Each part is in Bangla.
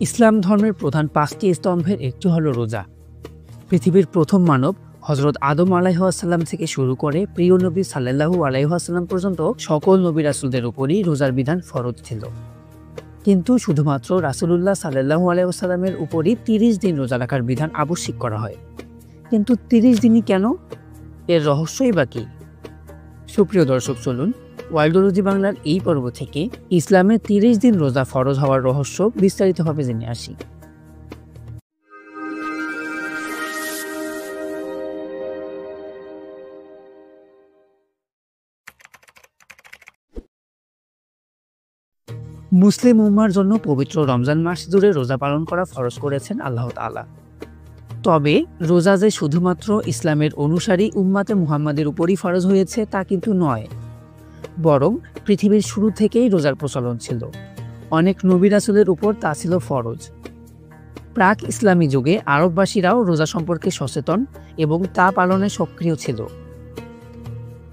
ইসলাম ধর্মের প্রধান ৫টি স্তম্ভের একটি হলো রোজা। পৃথিবীর প্রথম মানব হযরত আদম আলাইহিসসালাম থেকে শুরু করে প্রিয় নবী সাল্লাল্লাহু আলাইহি পর্যন্ত সকল নবী রাসূলদের উপরই রোজার বিধান ফরজ ছিল। কিন্তু শুধুমাত্র রাসূলুল্লাহ সাল্লাল্লাহু আলাইহি উপরই ৩০ দিন রোজা রাখার বিধান আবশ্যিক করা হয়। কিন্তু ৩০ দিনই কেন? এর রহস্যই বা কী? সুপ্রিয় দর্শক, চলুন ওয়ার্ল্ডোলজি বাংলার এই পর্ব থেকে ইসলামে ৩০ দিন রোজা ফরজ হওয়ার রহস্য বিস্তারিতভাবে জেনে আসি। মুসলিম উম্মার জন্য পবিত্র রমজান মাস জুড়ে রোজা পালন করা ফরজ করেছেন আল্লাহ তাআলা। তবে রোজা যে শুধুমাত্র ইসলামের অনুসারী উম্মাতে মুহাম্মাদের উপরই ফরজ হয়েছে তা কিন্তু নয়, বরং পৃথিবীর শুরু থেকেই রোজার প্রচলন ছিল। অনেক নবী রাসূলের উপর তা ছিল ফরজ। প্রাক ইসলামী যুগে আরববাসীরাও রোজা সম্পর্কে সচেতন এবং তা পালনে সক্রিয় ছিল।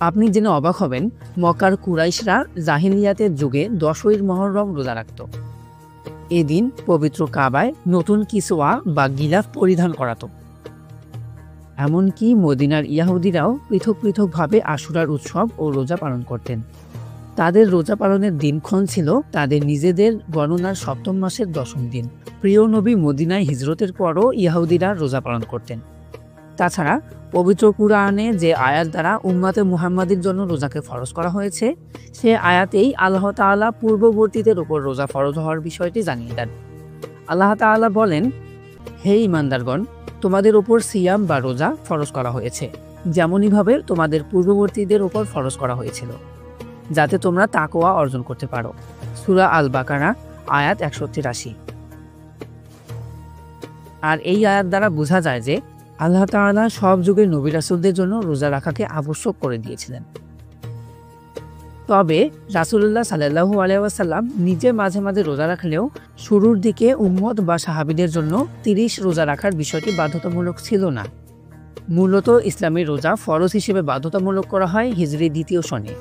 আপনি জেনে অবাক হবেন, মক্কার কুরাইশরা জাহিলিয়াতের যুগে ১০ই মুহররম রোজা রাখত। এদিন পবিত্র কাবায় নতুন কিসওয়া বা গিলাফ পরিধান করাত। এমনকি মদিনার ইহুদিরাও পৃথক পৃথকভাবে আশুরার উৎসব ও রোজা পালন করতেন। তাদের রোজা পালনের দিনক্ষণ ছিল তাদের নিজেদের গণনার সপ্তম মাসের ১০ম দিন। প্রিয় নবী মদিনায় হিজরতের পরও ইহুদিরা রোজা পালন করতেন। তাছাড়া পবিত্র কুরআনে যে আয়াত দ্বারা উম্মাতে মুহাম্মাদের জন্য রোজাকে ফরজ করা হয়েছে, সে আয়াতেই আল্লাহ তাআলা পূর্ববর্তীদের উপর রোজা ফরজ হওয়ার বিষয়টি জানিয়ে দেন। আল্লাহ তাআলা বলেন, হে ঈমানদারগণ, তোমাদের উপর সিয়াম বা রোজা ফরজ করা হয়েছে, যেমনইভাবে তোমাদের পূর্ববর্তীদের উপর ফরজ করা হয়েছিল, যাতে তোমরা তাকওয়া অর্জন করতে পারো। সূরা আল বাকারা আয়াত ১৮৩। আর এই আয়াত দ্বারা বোঝা যায় যে আল্লাহ তাআলা সব যুগের নবী রাসূলদের জন্য রোজা রাখাকে আবশ্যক করে দিয়েছিলেন। তবে রাসূলুল্লাহ সাল্লাল্লাহু আলাইহি নিজে মাঝে মাঝে রোজা রাখলেও শুরুর দিকে উম্মত বা সাহাবীদের জন্য ৩০ রোজা রাখার বিষয়টি বাধ্যতামূলক ছিল না। মূলত ইসলামের রোজা ফরজ হিসেবে বাধ্যতামূলক করা হয় হিজরি ২য় সনে।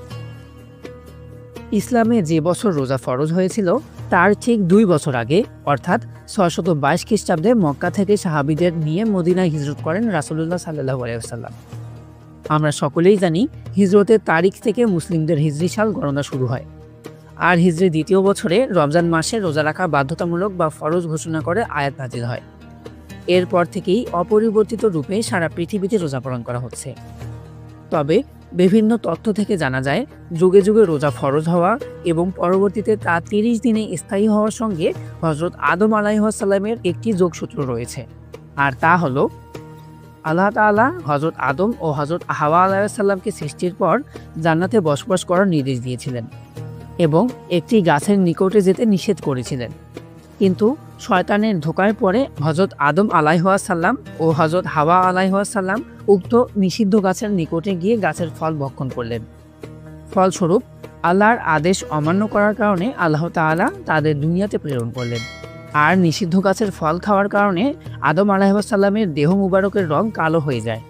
ইসলামে যে বছর রোজা ফরজ হয়েছিল তার ঠিক ২ বছর আগে, অর্থাৎ ৬২২ খ্রিস্টাব্দে মক্কা থেকে সাহাবীদের নিয়ে মদিনায় হিজরত করেন রাসূলুল্লাহ সাল্লাল্লাহু আলাইহি। আমরা সকলেই জানি হিজরতের তারিখ থেকে মুসলিমদের হিজরি সাল গণনা শুরু হয়। আর হিজরি ২য় বছরে রমজান মাসে রোজা রাখা বাধ্যতামূলক বা ফরজ ঘোষণা করে আয়াত নাজিল হয়। এরপর থেকেই অপরিবর্তিত রূপে সারা পৃথিবীতে রোজা পালন করা হচ্ছে। তবে বিভিন্ন তথ্য থেকে জানা যায়, যুগে যুগে রোজা ফরজ হওয়া এবং পরবর্তীতে তা ৩০ দিনে স্থায়ী হওয়ার সঙ্গে হযরত আদম আলাইহিসসালামের একটি যোগসূত্র রয়েছে। আর তা হলো, আল্লাহ তাআলা হযরত আদম ও হযরত হাওয়া আলাইহিসসালামকে সৃষ্টির পর জান্নাতে বসবাস করার নির্দেশ দিয়েছিলেন এবং একটি গাছের নিকটে যেতে নিষেধ করেছিলেন। কিন্তু শয়তানের ধোঁকায় পড়ে হযরত আদম আলাইহিসসালাম ও হযরত হাওয়া আলাইহিসসালাম উক্ত নিষিদ্ধ গাছের নিকটে গিয়ে গাছের ফল ভক্ষণ করলেন। ফলস্বরূপ আল্লাহর আদেশ অমান্য করার কারণে আল্লাহ তাআলা তাদের দুনিয়াতে প্রেরণ করলেন। আর নিষিদ্ধ গাছের ফল খাওয়ার কারণে আদম আলাইহিসসালামের দেহ মুবারকের রং কালো হয়ে যায়।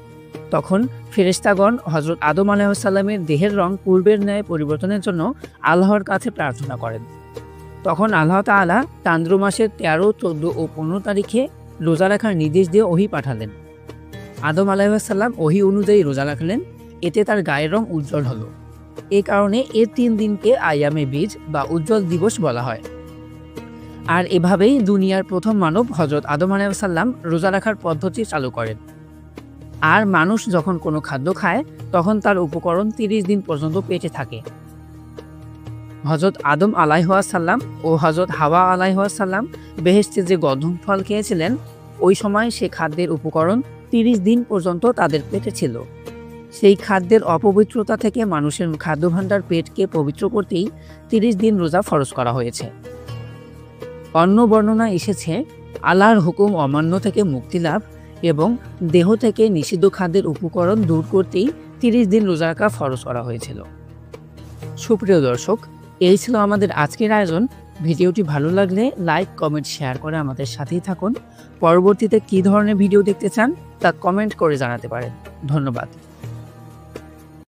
তখন ফেরেশতাগণ হযরত আদম আলাইহিসসালামের দেহের রং পূর্বের ন্যায় পরিবর্তনের জন্য আল্লাহর কাছে প্রার্থনা করেন। তখন আল্লাহ তাআলা চান্দ্র মাসের ১৩, ১৪ ও ১৫ তারিখে রোজা রাখার নির্দেশ দিয়ে ওহী পাঠালেন। আদম আলাইহিসসালাম ওহী অনুযায়ী রোজা রাখলেন। এতে তার গায়ের রং উজ্জ্বল হলো। এই কারণে এর ৩ দিনকে আইয়ামে বীজ বা উজ্জ্বল দিবস বলা হয়। আর এভাবেই দুনিয়ার প্রথম মানব হযরত আদম আলাইহিসসালাম রোজা রাখার পদ্ধতি চালু করেন। আর মানুষ যখন কোনো খাদ্য খায় তখন তার উপকরণ ৩০ দিন পর্যন্ত পেটে থাকে। হযরত আদম আলাইহিসসালাম ও হযরত হাওয়া আলাইহিসসালাম বেহেশতে যে গন্ধম ফল খেয়েছিলেন, ওই সময় সে খাদ্যের উপকরণ ৩০ দিন পর্যন্ত তাদের পেটে ছিল। সেই খাদ্যের অপবিত্রতা থেকে মানুষের খাদ্যভাণ্ডার পেটকে পবিত্র করতেই ৩০ দিন রোজা ফরজ করা হয়েছে। অন্য বর্ণনায় এসেছে, আল্লাহর হুকুম অমান্য থেকে মুক্তি লাভ এবং দেহ থেকে নিষিদ্ধ খাদ্যের উপকরণ দূর করতেই ৩০ দিন রোজা রাখা ফরজ করা হয়েছিল। সুপ্রিয় দর্শক, এই ছিল আমাদের আজকের আয়োজন। ভিডিওটি ভালো লাগলে লাইক, কমেন্ট, শেয়ার করে আমাদের সাথেই থাকুন। পরবর্তীতে কী ধরনের ভিডিও দেখতে চান তা কমেন্ট করে জানাতে পারেন। ধন্যবাদ।